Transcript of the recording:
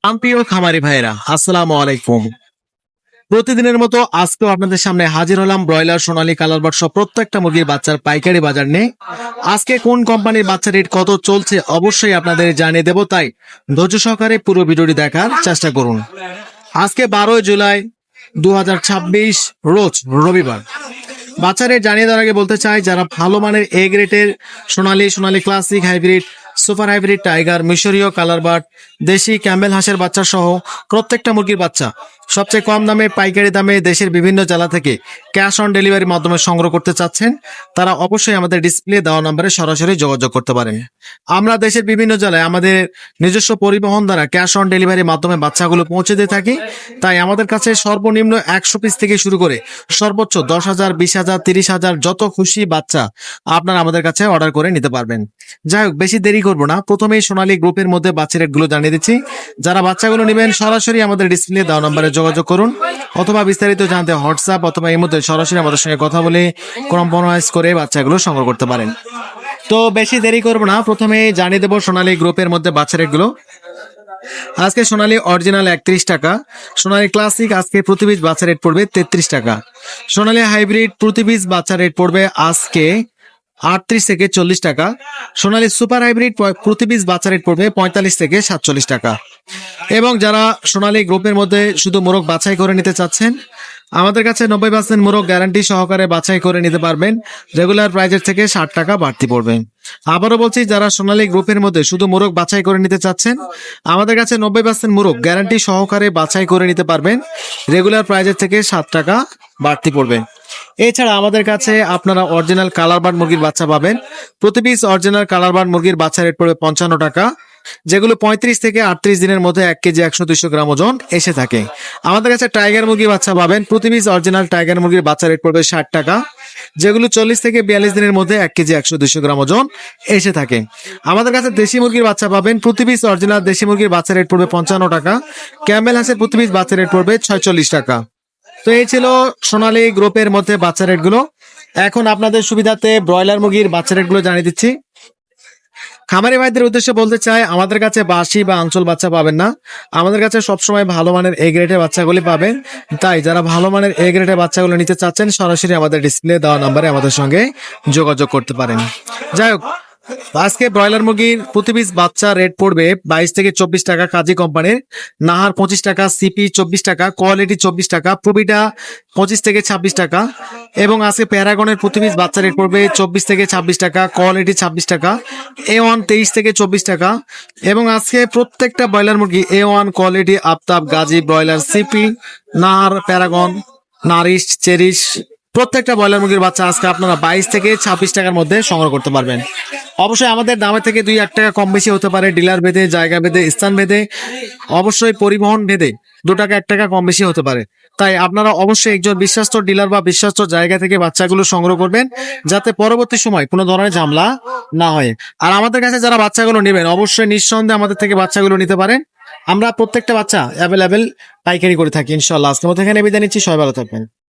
প্রিয় খামারি ভাইরা, আসসালামু আলাইকুম। প্রতিদিনের মতো আজকেও আপনাদের সামনে হাজির হলাম ব্রয়লার, সোনালী, কালার বার্ড সহ প্রত্যেকটা মুরগির বাচ্চার পাইকারি বাজার নিয়ে। আজকে কোন কোম্পানির বাচ্চা রেট কত চলছে অবশ্যই আপনাদের জানিয়ে দেব, তাই ধৈর্য সহকারে পুরো ভিডিওটি দেখার চেষ্টা করুন। আজকে 12 জুলাই 2026 রোজ রবিবার। বাচ্চা রেট জানিয়ে দেওয়ার আগে বলতে চাই, যারা ভালো মানের এ গ্রেডের সোনালী, সোনালী classic, hybrid, super hybrid, tiger, মিশরীয়, কালার বার্ড, দেশি ক্যামেল হাঁসের বাচ্চা সহ প্রত্যেকটা মুরগির বাচ্চা সবচেয়ে কম দামে পাইকারি দামে দেশের বিভিন্ন জেলা থেকে ক্যাশ অন ডেলিভারির মাধ্যমে সংগ্রহ করতে চাচ্ছেন, তারা অবশ্যই আমাদের ডিসপ্লে দেওয়া নম্বরে সরাসরি যোগাযোগ করতে পারেন। আমরা দেশের বিভিন্ন জেলায় আমাদের নিজস্ব পরিবহন দ্বারা ক্যাশ অন ডেলিভারির মাধ্যমে বাচ্চাগুলো পৌঁছে দিয়ে থাকি। তাই আমাদের কাছে সর্বনিম্ন 100 পিস থেকে শুরু করে সর্বোচ্চ 10,000, 20,000, 30,000 যত খুশি বাচ্চা আপনারা আমাদের কাছে অর্ডার করে নিতে পারবেন। যাই হোক, বেশি দেরি করবো না, প্রথমেই সোনালী গ্রুপের মধ্যে বাচ্চা রেটগুলো জানিয়ে দিচ্ছি। যারা বাচ্চাগুলো নেবেন সরাসরি আমাদের ডিসপ্লে দেওয়া নম্বরে যোগাযোগ করুন, অথবা বিস্তারিত জানতে হোয়াটসঅ্যাপ অথবা এই মধ্যে সরাসরি আমাদের সঙ্গে কথা বলে কম্প্রোমাইজ করে বাচ্চাগুলো সংগ্রহ করতে পারেন। তো বেশি দেরি করবো না, প্রথমে জানিয়ে দেবো সোনালী গ্রুপের মধ্যে বাচ্চা রেটগুলো। আজকে সোনালী অরিজিনাল 31 টাকা, সোনালী ক্লাসিক আজকে প্রতি পিস বাচ্চা রেট পড়বে 33 টাকা, সোনালী হাইব্রিড প্রতি পিস বাচ্চা রেট পড়বে আজকে 38 থেকে 40 টাকা, সোনালী সুপার হাইব্রিড প্রতি পিস বাচ্চা রেট পড়বে 45 থেকে 47 টাকা। এবং যারা সোনালী গ্রুপের মধ্যে শুধু মোরগ বাছাই করে নিতে চাচ্ছেন, আমাদের কাছে 90% মোরগ গ্যারান্টি সহকারে বাছাই করে নিতে পারবেন, রেগুলার প্রাইজের থেকে 60 টাকা বাড়তি পড়বে। আবারও বলছি, যারা সোনালী গ্রুপের মধ্যে শুধু মোরগ বাছাই করে নিতে চাচ্ছেন, আমাদের কাছে 90% মোরগ গ্যারান্টি সহকারে বাছাই করে নিতে পারবেন, রেগুলার প্রাইজের থেকে 7 টাকা বাড়তি পড়বে। এছাড়া আমাদের কাছে আপনারা অরিজিনাল কালার বার্ড মুরগির বাচ্চা পাবেন, প্রতি পিস অরিজিনাল কালার বার্ড মুরগির বাচ্চা রেট পড়বে 55 টাকা, যেগুলো 35 থেকে 38 দিনের মধ্যে 1 কেজি 100-200 গ্রাম ওজন এসে থাকে। আমাদের কাছে টাইগার মুরগির বাচ্চা পাবেন, প্রতি পিস অরিজিনাল টাইগার মুরগির বাচ্চা রেট পড়বে 60 টাকা, যেগুলো 40 থেকে 42 দিনের মধ্যে 1 কেজি 100-200 গ্রাম ওজন এসে থাকে। আমাদের কাছে দেশি মুরগির বাচ্চা পাবেন, প্রতি পিস অরিজিনাল দেশি মুরগির বাচ্চা রেট পড়বে 55 টাকা, ক্যামেল হাঁসের প্রতি পিস বাচ্চা রেট পড়বে 46 টাকা। তো এই ছিল সোনালী গ্রুপের মধ্যে বাচ্চা রেটগুলো। এখন আপনাদের সুবিধাতে ব্রয়লার মুরগির বাচ্চা রেটগুলো জানিয়ে দিচ্ছি। খামারি ভাইদের উদ্দেশ্যে বলতে চাই, আমাদের কাছে বাসি বা আঞ্চল বাচ্চা পাবেন না, আমাদের কাছে সবসময় ভালো মানের এ গ্রেডের বাচ্চাগুলি পাবেন। তাই যারা ভালো মানের এ গ্রেডের বাচ্চাগুলো নিতে চাচ্ছেন, সরাসরি আমাদের ডিসপ্লে দেওয়া নাম্বারে আমাদের সঙ্গে যোগাযোগ করতে পারেন। যাই হোক, আজকে ব্রয়লার মুরগির প্রতি পিস বাচ্চা রেট পড়বে 22 থেকে 24 টাকা, কাজী কোম্পানির নাহার 25 টাকা, সিপি 24 টাকা, কোয়ালিটি 24 টাকা, প্রবিটা 25 থেকে 26 টাকা। এবং আজকে প্যারাগনের প্রতি পিস বাচ্চা রেট পড়বে 24 থেকে 26 টাকা, কোয়ালিটি 26 টাকা, A1 23 থেকে 24 টাকা। এবং আজকে প্রত্যেকটা ব্রয়লার মুরগি A1 quality, Aftab, Gazi, broiler, CP, Nahar, Paragon, Nourish, cherish প্রত্যেকটা ব্রয়লার মুরগির বাচ্চা আজকে আপনারা 22 থেকে 26 টাকার মধ্যে সংগ্রহ করতে পারবেন। অবশ্যই আমাদের দামের থেকে 2-1 টাকা কম বেশি হতে পারে, ডিলার ভেদে, জায়গা ভেদে, স্থান ভেদে, অবশ্যই পরিবহন ভেদে 2 টাকা 1 টাকা কম বেশি হতে পারে। তাই আপনারা অবশ্যই একজন বিশ্বস্ত ডিলার বা বিশ্বস্ত জায়গা থেকে বাচ্চাগুলো সংগ্রহ করবেন, যাতে পরবর্তী সময় কোনো ধরনের ঝামেলা না হয়। আর আমাদের কাছে যারা বাচ্চাগুলো নেবেন, অবশ্যই নিঃসন্দেহে আমাদের থেকে বাচ্চাগুলো নিতে পারেন। আমরা প্রত্যেকটা বাচ্চা অ্যাভেলেবেল পাইকারি করে থাকি ইনশাআল্লাহ। আজকের মতো এখানে বিদায় নিচ্ছি, সবাই ভালো থাকবেন।